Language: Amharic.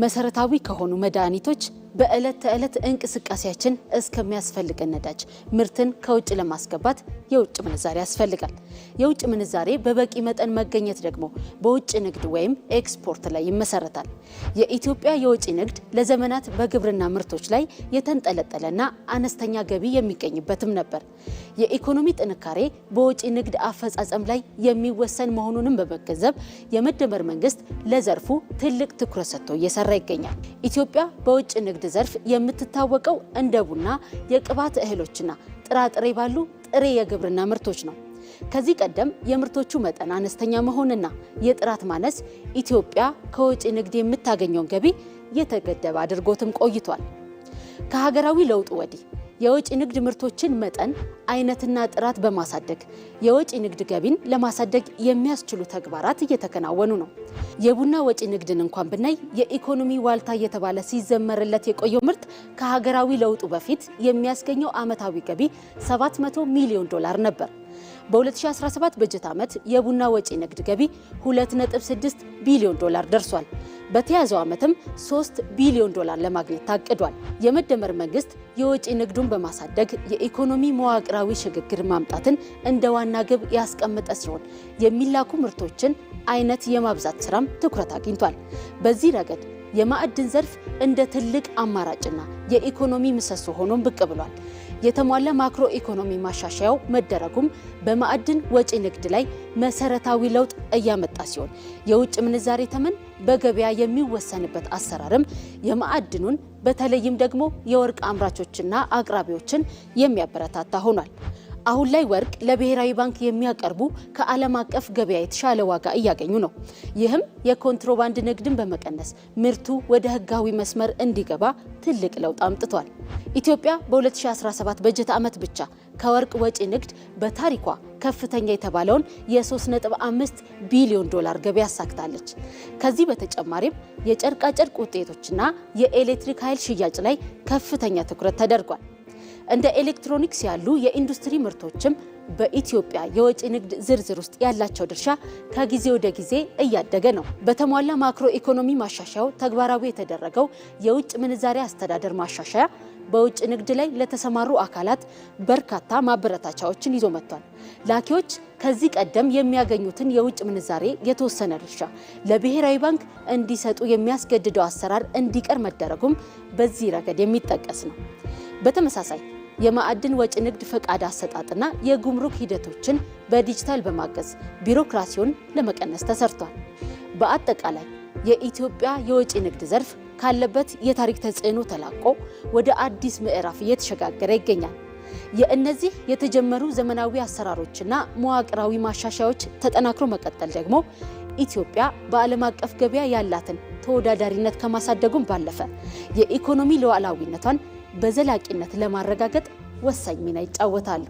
መሰረታዊ ከሆኑ መድኃኒቶች በእለት ተእለት እንቅስቃሴያችን እስከሚያስፈልገን ነዳጅ ምርትን ከውጭ ለማስገባት የውጭ ምንዛሬ ያስፈልጋል። የውጭ ምንዛሬ በበቂ መጠን መገኘት ደግሞ በውጭ ንግድ ወይም ኤክስፖርት ላይ ይመሰረታል። የኢትዮጵያ የውጭ ንግድ ለዘመናት በግብርና ምርቶች ላይ የተንጠለጠለና አነስተኛ ገቢ የሚገኝበትም ነበር። የኢኮኖሚ ጥንካሬ በውጭ ንግድ አፈጻጸም ላይ የሚወሰን መሆኑንም በመገንዘብ የመደመር መንግስት ለዘርፉ ትልቅ ትኩረት ሰጥቶ እየሰራ ይገኛል። ኢትዮጵያ በውጭ ንግድ ዘርፍ የምትታወቀው እንደ ቡና፣ የቅባት እህሎችና ጥራጥሬ ባሉ ጥሬ የግብርና ምርቶች ነው። ከዚህ ቀደም የምርቶቹ መጠን አነስተኛ መሆንና የጥራት ማነስ ኢትዮጵያ ከውጭ ንግድ የምታገኘውን ገቢ የተገደበ አድርጎትም ቆይቷል። ከሀገራዊ ለውጡ ወዲህ የውጭ ንግድ ምርቶችን መጠን፣ አይነትና ጥራት በማሳደግ የውጭ ንግድ ገቢን ለማሳደግ የሚያስችሉ ተግባራት እየተከናወኑ ነው። የቡና ወጪ ንግድን እንኳን ብናይ የኢኮኖሚ ዋልታ እየተባለ ሲዘመርለት የቆየው ምርት ከሀገራዊ ለውጡ በፊት የሚያስገኘው ዓመታዊ ገቢ $700 ሚሊዮን ነበር። በ2017 በጀት ዓመት የቡና ወጪ ንግድ ገቢ $2.6 ቢሊዮን ደርሷል። በተያዘው ዓመትም $3 ቢሊዮን ለማግኘት ታቅዷል። የመደመር መንግስት የወጪ ንግዱን በማሳደግ የኢኮኖሚ መዋቅራዊ ሽግግር ማምጣትን እንደ ዋና ግብ ያስቀመጠ ሲሆን የሚላኩ ምርቶችን አይነት የማብዛት ስራም ትኩረት አግኝቷል። በዚህ ረገድ የማዕድን ዘርፍ እንደ ትልቅ አማራጭና የኢኮኖሚ ምሰሶ ሆኖም ብቅ ብሏል። የተሟላ ማክሮ ኢኮኖሚ ማሻሻያው መደረጉም በማዕድን ወጪ ንግድ ላይ መሰረታዊ ለውጥ እያመጣ ሲሆን የውጭ ምንዛሬ ተመን በገበያ የሚወሰንበት አሰራርም የማዕድኑን በተለይም ደግሞ የወርቅ አምራቾችና አቅራቢዎችን የሚያበረታታ ሆኗል። አሁን ላይ ወርቅ ለብሔራዊ ባንክ የሚያቀርቡ ከዓለም አቀፍ ገበያ የተሻለ ዋጋ እያገኙ ነው። ይህም የኮንትሮባንድ ንግድን በመቀነስ ምርቱ ወደ ህጋዊ መስመር እንዲገባ ትልቅ ለውጥ አምጥቷል። ኢትዮጵያ በ2017 በጀት ዓመት ብቻ ከወርቅ ወጪ ንግድ በታሪኳ ከፍተኛ የተባለውን የ$3.5 ቢሊዮን ገቢ አሳክታለች። ከዚህ በተጨማሪም የጨርቃጨርቅ ውጤቶችና የኤሌክትሪክ ኃይል ሽያጭ ላይ ከፍተኛ ትኩረት ተደርጓል። እንደ ኤሌክትሮኒክስ ያሉ የኢንዱስትሪ ምርቶችም በኢትዮጵያ የወጪ ንግድ ዝርዝር ውስጥ ያላቸው ድርሻ ከጊዜ ወደ ጊዜ እያደገ ነው። በተሟላ ማክሮ ኢኮኖሚ ማሻሻያው ተግባራዊ የተደረገው የውጭ ምንዛሬ አስተዳደር ማሻሻያ በውጭ ንግድ ላይ ለተሰማሩ አካላት በርካታ ማበረታቻዎችን ይዞ መጥቷል። ላኪዎች ከዚህ ቀደም የሚያገኙትን የውጭ ምንዛሬ የተወሰነ ድርሻ ለብሔራዊ ባንክ እንዲሰጡ የሚያስገድደው አሰራር እንዲቀር መደረጉም በዚህ ረገድ የሚጠቀስ ነው። በተመሳሳይ የማዕድን ወጪ ንግድ ፈቃድ አሰጣጥና የጉምሩክ ሂደቶችን በዲጂታል በማገዝ ቢሮክራሲውን ለመቀነስ ተሰርቷል። በአጠቃላይ የኢትዮጵያ የወጪ ንግድ ዘርፍ ካለበት የታሪክ ተጽዕኖ ተላቆ ወደ አዲስ ምዕራፍ እየተሸጋገረ ይገኛል። የእነዚህ የተጀመሩ ዘመናዊ አሰራሮችና መዋቅራዊ ማሻሻያዎች ተጠናክሮ መቀጠል ደግሞ ኢትዮጵያ በዓለም አቀፍ ገበያ ያላትን ተወዳዳሪነት ከማሳደጉም ባለፈ የኢኮኖሚ ሉዓላዊነቷን በዘላቂነት ለማረጋገጥ ወሳኝ ሚና ይጫወታሉ።